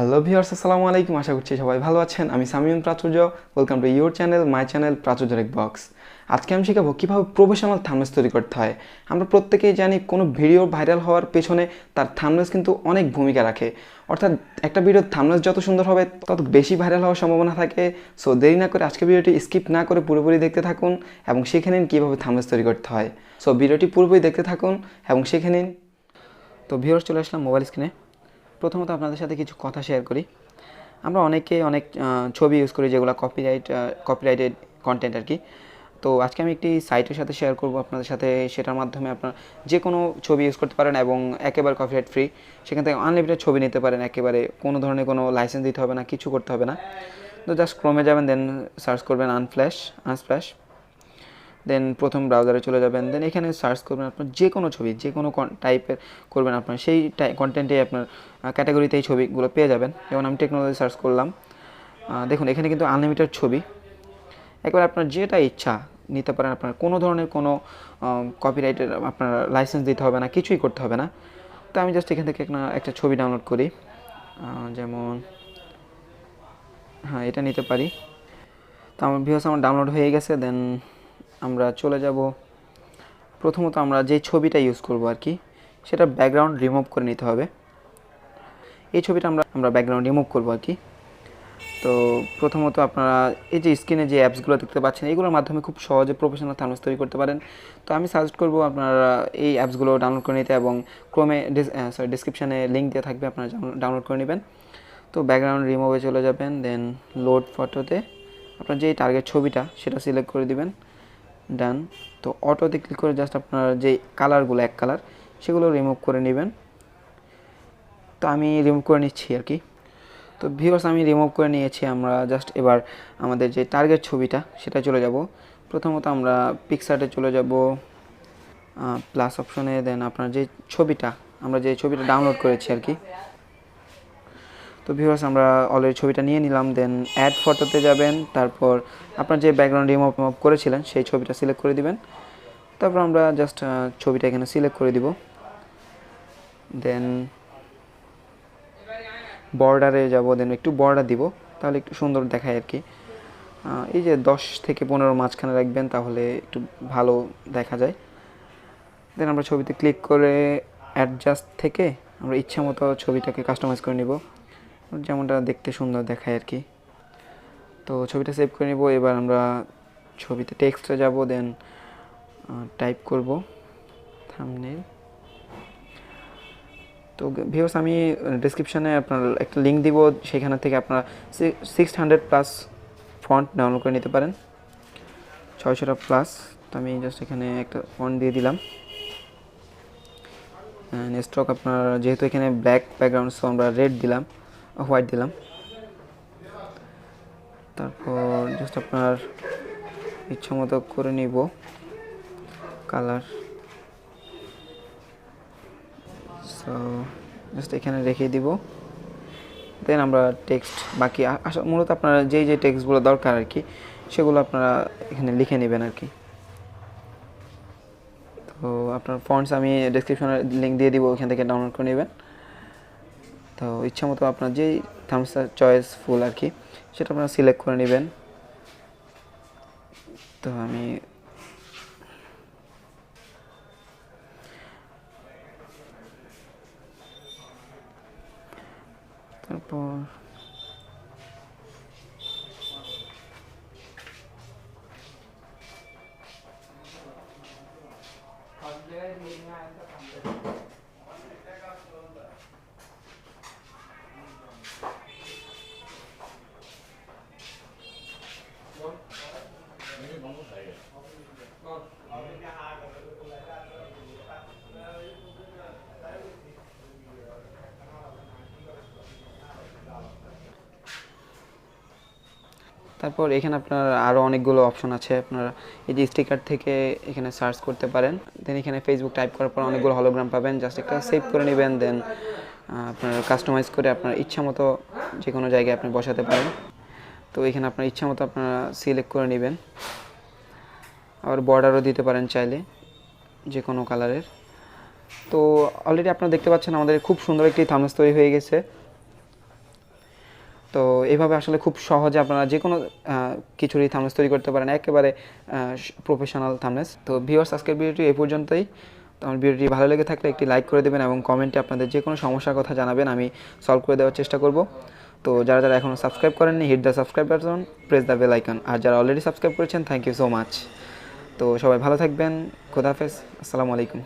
Hello viewers, আসসালামু আলাইকুম। আশা করছি সবাই ভালো আছেন। আমি samiunpracurjo। Welcome to your channel, my channel প্রাচুর্যের বক্স। আজকে আমি শেখাবো কীভাবে প্রফেশনাল থাম্বনেলস তৈরি করতে হয়। আমরা প্রত্যেকেই জানি কোনো ভিডিও ভাইরাল হওয়ার পেছনে তার থাম্বনেলস কিন্তু অনেক ভূমিকা রাখে। অর্থাৎ একটা ভিডিওর থাম্বনেলস যত সুন্দর হবে তত বেশি ভাইরাল হওয়ার সম্ভাবনা থাকে। সো দেরি না করে আজকে ভিডিওটি স্কিপ না করে পুরোপুরি দেখতে থাকুন এবং শিখে নিন কীভাবে থাম্বনেলস তৈরি করতে হয়। সো ভিডিওটি পুরোপুরি দেখতে থাকুন এবং শিখে নিন। তো ভিউয়ার্স, চলে আসলাম মোবাইল স্ক্রিনে। প্রথমত আপনাদের সাথে কিছু কথা শেয়ার করি। আমরা অনেকে অনেক ছবি ইউজ করি যেগুলো কপিরাইটেড কন্টেন্ট আর কি। তো আজকে আমি একটি সাইটের সাথে শেয়ার করব আপনাদের সাথে। সেটার মাধ্যমে আপনারা যে কোনো ছবি ইউজ করতে পারেন এবং একেবারে কপিরাইট ফ্রি। সেখান থেকে আনলিমিটেড ছবি নিতে পারেন, একেবারে কোনো ধরনের কোনো লাইসেন্স দিতে হবে না, কিছু করতে হবে না। তো জাস্ট ক্রোমে যাবেন, দেন সার্চ করবেন আনস্প্ল্যাশ। দেন প্রথম ব্রাউজারে চলে যাবেন, দেন এখানে সার্চ করবেন আপনার যে কোনো ছবি, যে কোনো টাইপের করবেন আপনার সেই কন্টেন্টে আপনার ক্যাটাগরিতে এই ছবিগুলো পেয়ে যাবেন। যেমন আমি টেকনোলজি সার্চ করলাম, দেখুন এখানে কিন্তু আনলিমিটেড ছবি, একবার আপনার যেটা ইচ্ছা নিতে পারেন। আপনার কোনো ধরনের কোনো কপিরাইটের আপনার লাইসেন্স দিতে হবে না, কিছুই করতে হবে না। তো আমি জাস্ট এখান থেকে একটা ছবি ডাউনলোড করি, যেমন এটা নিতে পারি। তো আমার ভিউয়ার্স আমার ডাউনলোড হয়ে গেছে। দেন আমরা চলে যাব, প্রথমত আমরা যে ছবিটা ইউজ করব আর কি সেটা ব্যাকগ্রাউন্ড রিমুভ করে নিতে হবে। এই ছবিটা আমরা ব্যাকগ্রাউন্ড রিমুভ করব আর কি। তো প্রথমত আপনারা এই যে স্ক্রিনে যে অ্যাপসগুলো দেখতে পাচ্ছেন এগুলোর মাধ্যমে খুব সহজে প্রফেশনাল থাম্বনেলস তৈরি করতে পারেন। তো আমি সাজেস্ট করব আপনারা এই অ্যাপসগুলো ডাউনলোড করে নিতে এবং ক্রোমে ডিসক্রিপশানে লিঙ্ক দেওয়া থাকবে, আপনারা ডাউনলোড করে নেবেন। তো ব্যাকগ্রাউন্ড রিমুভে চলে যাবেন, দেন লোড ফটোতে আপনার যেই টার্গেট ছবিটা সেটা সিলেক্ট করে দিবেন, ডান। তো অটোতে ক্লিক করে জাস্ট আপনার যে কালারগুলো এক কালার সেগুলো রিমুভ করে নেবেন। তো আমি রিমুভ করে নিচ্ছি আর কি। তো ভিউয়ার্স আমি রিমুভ করে নিয়েছি। আমরা জাস্ট এবার আমাদের যে টার্গেট ছবিটা সেটা চলে যাব। প্রথমত আমরা পিক্সআর্টে চলে যাব, প্লাস অপশনে, দেন আপনার যে ছবিটা আমরা যে ছবিটা ডাউনলোড করেছি আর কি। তো ভিউয়ার্স আমরা অলরেডি ছবিটা নিয়ে নিলাম। দেন অ্যাড ফটোতে যাবেন, তারপর আপনার যে ব্যাকগ্রাউন্ড রিমুভ করেছিলেন সেই ছবিটা সিলেক্ট করে দিবেন। তারপর আমরা জাস্ট ছবিটা এখানে সিলেক্ট করে দিব। দেন বর্ডারে যাব, দেন একটু বর্ডার দিব, তাহলে একটু সুন্দর দেখায় আর কি। এই যে 10 থেকে 15 মাঝখানে রাখবেন, তাহলে একটু ভালো দেখা যায়। দেন আমরা ছবিতে ক্লিক করে অ্যাডজাস্ট থেকে আমরা ইচ্ছা মতো ছবিটাকে কাস্টমাইজ করে নিব, যেমনটা দেখতে সুন্দর দেখায় আর কি। তো ছবিটা সেভ করে নিব। এবার আমরা ছবিতে টেক্সটে যাব, দেন টাইপ করব থাম্বনেল। তো ভিউয়ার্স আমি ডেসক্রিপশানে আপনার একটা লিঙ্ক দিব, সেখান থেকে আপনারা 600+ ফন্ট ডাউনলোড করে নিতে পারেন, 600+। তো আমি জাস্ট এখানে একটা ফন্ট দিয়ে দিলাম। স্ট্রোক আপনার যেহেতু এখানে ব্ল্যাক ব্যাকগ্রাউন্ড, সো আমরা রেড দিলাম, হোয়াইট দিলাম। তারপর জাস্ট আপনার ইচ্ছা মতো করে নিব কালার। সো জাস্ট এখানে রেখে দিব। দেন আমরা টেক্সট বাকি মূলত আপনারা যেই যে টেক্সটগুলো দরকার আর কি সেগুলো আপনারা এখানে লিখে নেবেন আর কি। তো আপনার ফন্টস আমি ডেসক্রিপশনে লিঙ্ক দিয়ে দিব, ওইখান থেকে ডাউনলোড করে নেবেন। তো ইচ্ছা মতো আপনার যেই থাম্বনেল চয়েসফুল আর কি সেটা আপনারা সিলেক্ট করে নেবেন। তো আমি তারপর তারপর এখানে আপনার আরও অনেকগুলো অপশন আছে। আপনারা এই যে স্টিকার থেকে এখানে সার্চ করতে পারেন। দেন এখানে ফেসবুক টাইপ করার পর অনেকগুলো হলোগ্রাম পাবেন, জাস্ট একটা সেভ করে নেবেন। দেন আপনার কাস্টমাইজ করে আপনার ইচ্ছা মতো যে কোনো জায়গায় আপনি বসাতে পারেন। তো এখানে আপনার ইচ্ছা মতো আপনারা সিলেক্ট করে নেবেন। আবার বর্ডারও দিতে পারেন চাইলে যে কোনো কালারের। তো অলরেডি আপনারা দেখতে পাচ্ছেন আমাদের খুব সুন্দর একটি থাম্বনেল তৈরি হয়ে গেছে। তো এইভাবে আসলে খুব সহজে আপনারা যে কোনো কিছুরই থামনেস তৈরি করতে পারেন, একেবারে প্রফেশনাল থামনেস। তো ভিউয়ার্স, আজকের ভিডিওটি এই পর্যন্তই। তো আমার ভিডিওটি ভালো লেগে থাকলে একটি লাইক করে দেবেন এবং কমেন্টে আপনাদের যে কোনো সমস্যার কথা জানাবেন, আমি সলভ করে দেওয়ার চেষ্টা করব। তো যারা যারা এখনও সাবস্ক্রাইব করেননি, hit the subscribe button, press the bell icon. আর যারা অলরেডি সাবস্ক্রাইব করেছেন, থ্যাংক ইউ সো মাচ। তো সবাই ভালো থাকবেন, খোদা হাফেজ, আসসালামু আলাইকুম।